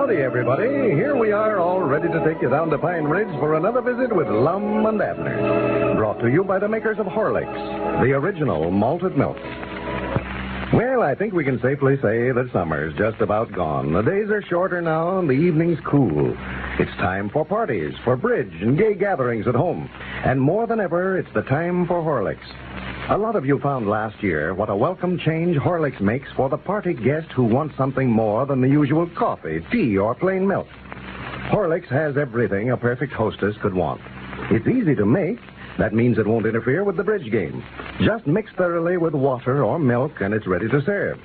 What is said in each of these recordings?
Howdy, everybody. Here we are, all ready to take you down to Pine Ridge for another visit with Lum and Abner. Brought to you by the makers of Horlicks, the original malted milk. Well, I think we can safely say that summer's just about gone. The days are shorter now and the evenings cool. It's time for parties, for bridge and gay gatherings at home. And more than ever, it's the time for Horlicks. A lot of you found last year what a welcome change Horlicks makes for the party guest who wants something more than the usual coffee, tea, or plain milk. Horlicks has everything a perfect hostess could want. It's easy to make. That means it won't interfere with the bridge game. Just mix thoroughly with water or milk and it's ready to serve.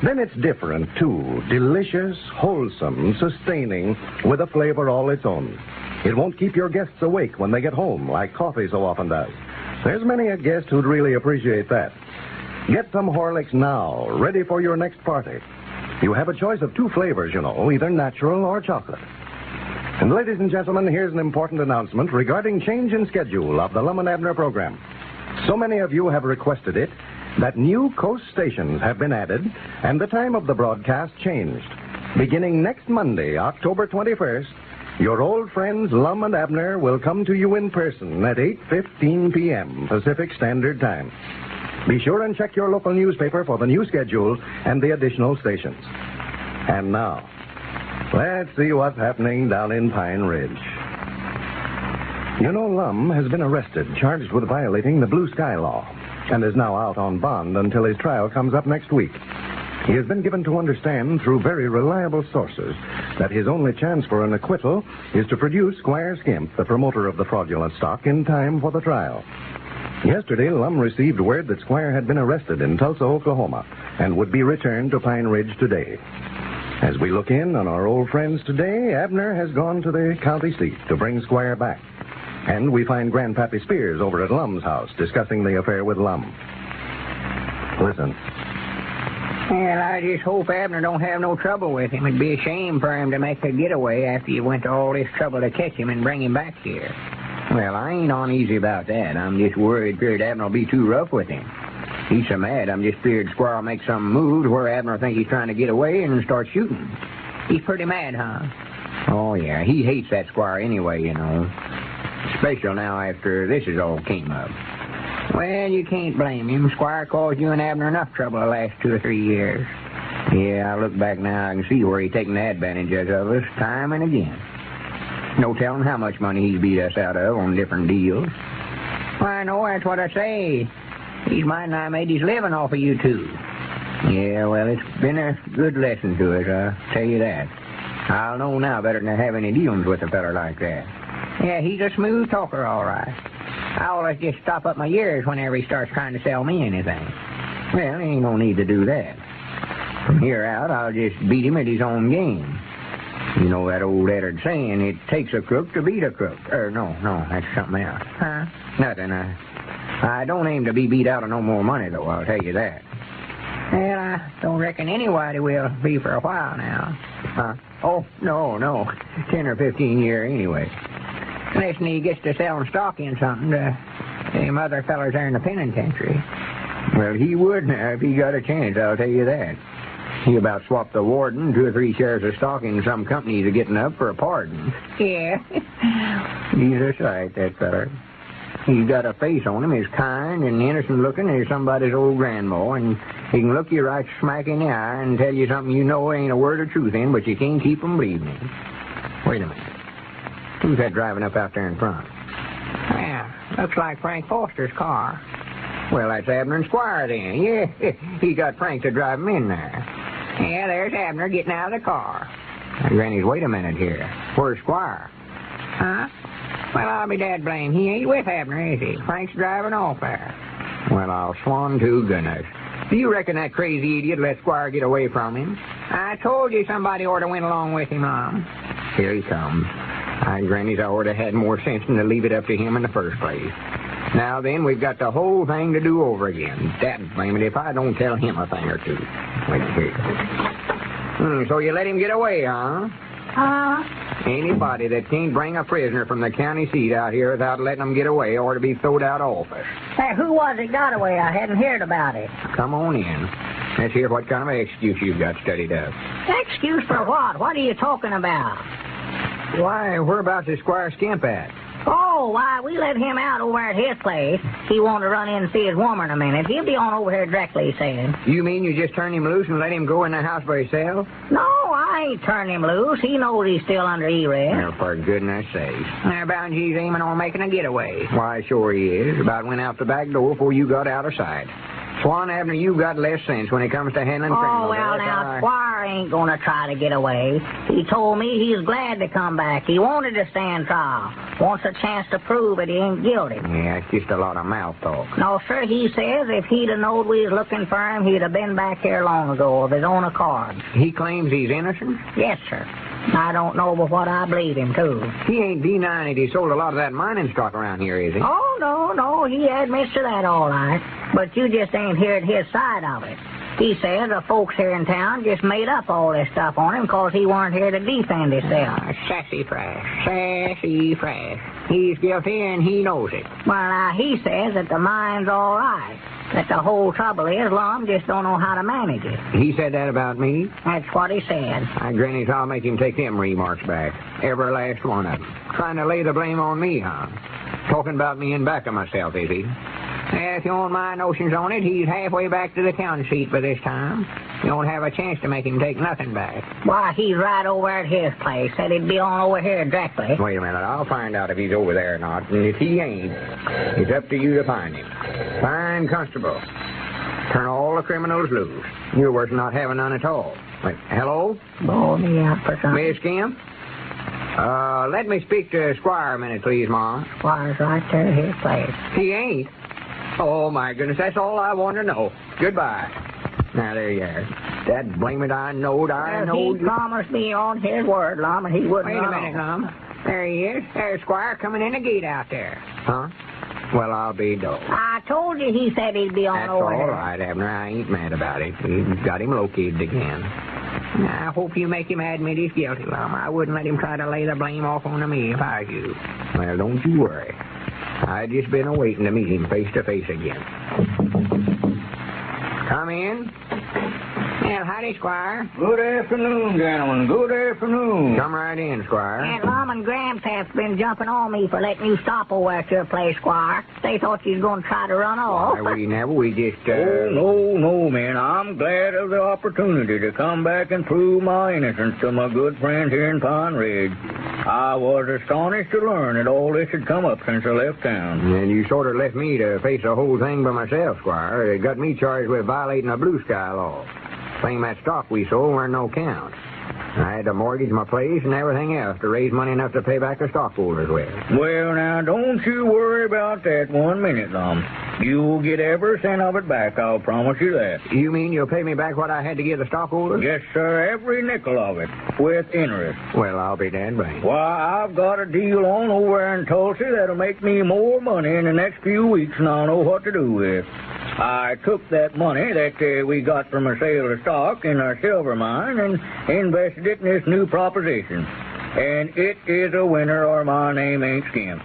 Then it's different, too. Delicious, wholesome, sustaining, with a flavor all its own. It won't keep your guests awake when they get home, like coffee so often does. There's many a guest who'd really appreciate that. Get some Horlicks now, ready for your next party. You have a choice of two flavors, you know, either natural or chocolate. And ladies and gentlemen, here's an important announcement regarding change in schedule of the Lum and Abner program. So many of you have requested it that new coast stations have been added and the time of the broadcast changed. Beginning next Monday, October 21st, your old friends Lum and Abner will come to you in person at 8:15 p.m. Pacific Standard Time. Be sure and check your local newspaper for the new schedule and the additional stations. And now, let's see what's happening down in Pine Ridge. You know, Lum has been arrested, charged with violating the Blue Sky Law, and is now out on bond until his trial comes up next week. He has been given to understand through very reliable sources that his only chance for an acquittal is to produce Squire Skimp, the promoter of the fraudulent stock, in time for the trial. Yesterday, Lum received word that Squire had been arrested in Tulsa, Oklahoma, and would be returned to Pine Ridge today. As we look in on our old friends today, Abner has gone to the county seat to bring Squire back. And we find Grandpappy Spears over at Lum's house discussing the affair with Lum. Listen. Well, I just hope Abner don't have no trouble with him. It'd be a shame for him to make a getaway after you went to all this trouble to catch him and bring him back here. Well, I ain't uneasy about that. I'm just feared Abner will be too rough with him. He's so mad, I'm just feared Squire will make some moves where Abner think he's trying to get away and start shooting. He's pretty mad, huh? Oh, yeah, he hates that Squire anyway, you know. Especially now after this has all came up. Well, you can't blame him. Squire caused you and Abner enough trouble the last 2 or 3 years. Yeah, I look back now, I can see where he's taken advantage of us time and again. No telling how much money he's beat us out of on different deals. Well, I know, that's what I say. He's might not made his living off of you two. Yeah, well, it's been a good lesson to us, I'll tell you that. I'll know now better than to have any dealings with a feller like that. Yeah, he's a smooth talker, all right. I always just stop up my ears whenever he starts trying to sell me anything. Well, ain't no need to do that. From here out, I'll just beat him at his own game. You know that old Eddard saying, it takes a crook to beat a crook. No, that's something else. Huh? Nothing. I don't aim to be beat out of no more money, though, I'll tell you that. Well, I don't reckon anybody will be for a while now. Oh, no. 10 or 15 years anyway. Unless he gets to selling stock in something to them other fellers there in the penitentiary. Well, he would now if he got a chance, I'll tell you that. He about swapped the warden 2 or 3 shares of stock in some companies of getting up for a pardon. Yeah. He's a sight, that feller. He's got a face on him as kind and innocent looking as somebody's old grandma, and he can look you right smack in the eye and tell you something you know ain't a word of truth in, but you can't keep from believing it. Wait a minute. Who's that driving up out there in front? Well, looks like Frank Foster's car. Well, that's Abner and Squire then. Yeah, he got Frank to drive him in there. Yeah, there's Abner getting out of the car. Granny's, wait a minute here. Where's Squire? Huh? Well, I'll be dad blame. He ain't with Abner, is he? Frank's driving off there. Well, I'll swan to goodness. Do you reckon that crazy idiot let Squire get away from him? I told you somebody ought to went along with him, Mom. Here he comes. Granny's, I ought to had more sense than to leave it up to him in the first place. Now then, we've got the whole thing to do over again. Dad blame it if I don't tell him a thing or two. Wait here. So you let him get away, huh? Anybody that can't bring a prisoner from the county seat out here without letting them get away ought to be thrown out of office. Hey, who was it got away? I hadn't heard about it. Come on in. Let's hear what kind of excuse you've got studied up. Excuse for what? What are you talking about? Why, whereabouts is Squire Skimp at? Oh, why, we let him out over at his place. He wanted to run in and see his woman a minute. He'll be on over here directly, he said. You mean you just turned him loose and let him go in the house by himself? No, I ain't turned him loose. He knows he's still under arrest. Well, for goodness sakes. Now, bound he's aiming on making a getaway. Why, sure he is. About went out the back door before you got out of sight. Swan Abner, you've got less sense when it comes to handling criminals. Oh, well, now, Squire ain't going to try to get away. He told me he's glad to come back. He wanted to stand trial. Wants a chance to prove that he ain't guilty. Yeah, it's just a lot of mouth talk. No, sir, he says if he'd have known we was looking for him, he'd have been back here long ago of his own accord. He claims he's innocent? Yes, sir. I don't know but what I believe him, too. He ain't denying it. He sold a lot of that mining stock around here, is he? Oh, no, he admits to that all right. But you just ain't heard his side of it. He says the folks here in town just made up all this stuff on him because he weren't here to defend himself. Sassy fresh. He's guilty and he knows it. Well, now, he says that the mine's all right. That the whole trouble is Lum just don't know how to manage it. He said that about me? That's what he said. Granny's, I'll make him take them remarks back. Every last one of them. Trying to lay the blame on me, huh? Talking about me in back of myself, is he? If you want my notions on it, he's halfway back to the county seat by this time. You don't have a chance to make him take nothing back. Why, he's right over at his place. Said he'd be on over here directly. Wait a minute. I'll find out if he's over there or not. And if he ain't, it's up to you to find him. Find constable. Turn all the criminals loose. You're worse than not having none at all. Wait, hello? Blow me out for something. Miss Skimp? Let me speak to Squire a minute, please, Mom. Squire's right there at his place. He ain't? Oh, my goodness, that's all I want to know. Goodbye. Now, there you are. That blame it, I knowed. He promised me on his word, Lum, and he wouldn't. Wait a minute, Lum. There he is. There's Squire coming in the gate out there. Huh? Well, I'll be dog. I told you he said he'd be on That's over here. All right, Abner. I ain't mad about it. We've got him located again. I hope you make him admit he's guilty, Lum. I wouldn't let him try to lay the blame off on me if I was you. Well, don't you worry. I've just been awaiting to meet him face to face again. Come in. Well, howdy, Squire. Good afternoon, gentlemen. Good afternoon. Come right in, Squire. And Lum and Gramps been jumping on me for letting you stop over at your place, Squire. They thought you was going to try to run off. Why, we just, Oh, no, man. I'm glad of the opportunity to come back and prove my innocence to my good friends here in Pine Ridge. I was astonished to learn that all this had come up since I left town. And you sort of left me to face the whole thing by myself, Squire. It got me charged with violating a blue sky law. Saying that stock we sold weren't no count. I had to mortgage my place and everything else to raise money enough to pay back the stockholders with. Well, now, don't you worry about that 1 minute, Lum. You'll get every cent of it back, I'll promise you that. You mean you'll pay me back what I had to give the stockholders? Yes, sir, every nickel of it, with interest. Well, I'll be damned blamed. Why, I've got a deal on over in Tulsa that'll make me more money in the next few weeks than I'll know what to do with. I took that money that we got from a sale of stock in our silver mine and invested it in this new proposition. And it is a winner or my name ain't Skimp.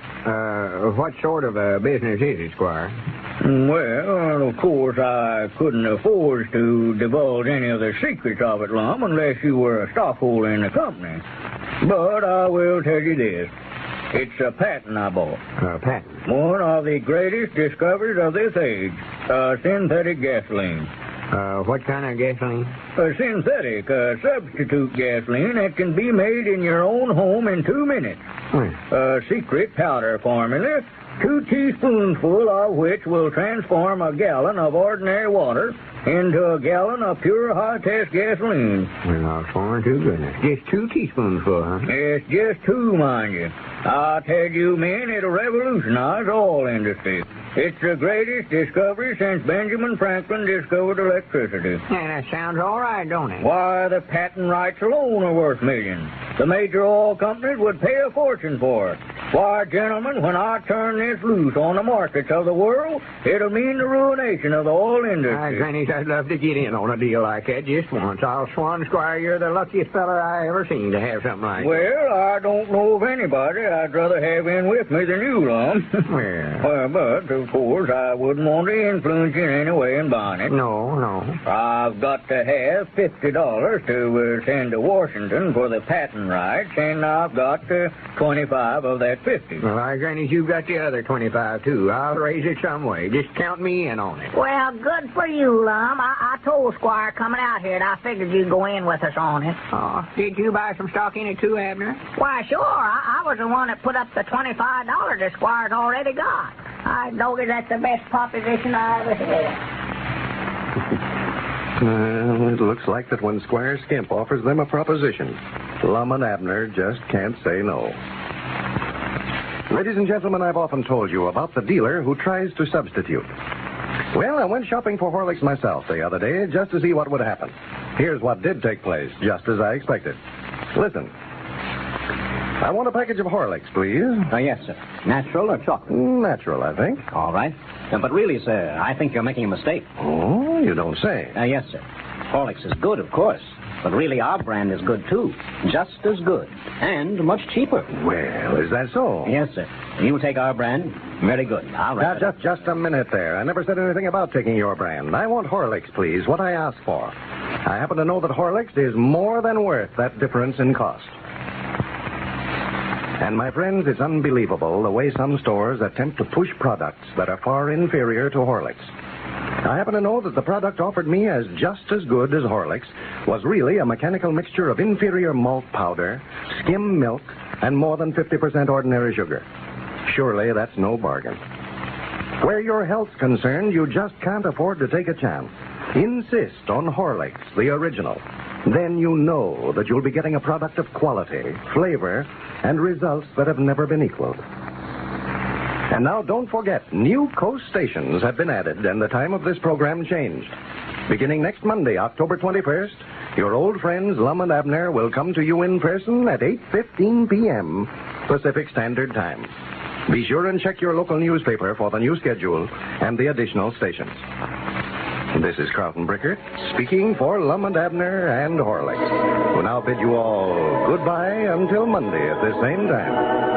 What sort of a business is it, Squire? Well, of course, I couldn't afford to divulge any of the secrets of it, Lum, unless you were a stockholder in the company. But I will tell you this. It's a patent I bought. A patent? One of the greatest discoveries of this age. Synthetic gasoline. What kind of gasoline? Synthetic, substitute gasoline that can be made in your own home in 2 minutes. A secret powder formula, 2 teaspoonsful of which will transform a gallon of ordinary water into a gallon of pure high-test gasoline. Well, I'll sworn to goodness. Just 2 teaspoonsful, huh? Yes, just 2, mind you. I tell you, men, it'll revolutionize all industry. It's the greatest discovery since Benjamin Franklin discovered electricity. Yeah, that sounds all right, don't it? Why, the patent rights alone are worth millions. The major oil companies would pay a fortune for it. Why, gentlemen, when I turn this loose on the markets of the world, it'll mean the ruination of the whole industry. Granny, I'd love to get in on a deal like that just once. I'll swan, Squire, you're the luckiest feller I ever seen to have something like that. Well, I don't know of anybody I'd rather have in with me than you, Lum. But, of course, I wouldn't want to influence you in any way in buying it. No. I've got to have $50 to send to Washington for the patent rights, and I've got 25 of that 50. Well, Granny, you've got the other 25, too. I'll raise it some way. Just count me in on it. Well, good for you, Lum. I told Squire coming out here that I figured you'd go in with us on it. Oh, did you buy some stock in it, too, Abner? Why, sure. I was the one that put up the $25 that Squire's already got. I noted that's the best proposition I ever had. It looks like that when Squire Skimp offers them a proposition, Lum and Abner just can't say no. Ladies and gentlemen, I've often told you about the dealer who tries to substitute. Well, I went shopping for Horlicks myself the other day just to see what would happen. Here's what did take place, just as I expected. Listen. I want a package of Horlicks, please. Yes, sir. Natural or chocolate? Natural, I think. All right. But really, sir, I think you're making a mistake. Oh, you don't say. Yes, sir. Horlicks is good, of course. But really, our brand is good, too. Just as good. And much cheaper. Well, is that so? Yes, sir. You take our brand, very good. I'll wrap it up. Just a minute there. I never said anything about taking your brand. I want Horlicks, please. What I asked for. I happen to know that Horlicks is more than worth that difference in cost. And, my friends, it's unbelievable the way some stores attempt to push products that are far inferior to Horlicks. I happen to know that the product offered me as just as good as Horlicks was really a mechanical mixture of inferior malt powder, skim milk, and more than 50% ordinary sugar. Surely that's no bargain. Where your health's concerned, you just can't afford to take a chance. Insist on Horlicks, the original. Then you know that you'll be getting a product of quality, flavor, and results that have never been equaled. And now, don't forget, new coast stations have been added, and the time of this program changed. Beginning next Monday, October 21st, your old friends Lum and Abner will come to you in person at 8:15 p.m. Pacific Standard Time. Be sure and check your local newspaper for the new schedule and the additional stations. This is Carlton Brickert, speaking for Lum and Abner and Horlicks, who now bid you all goodbye until Monday at this same time.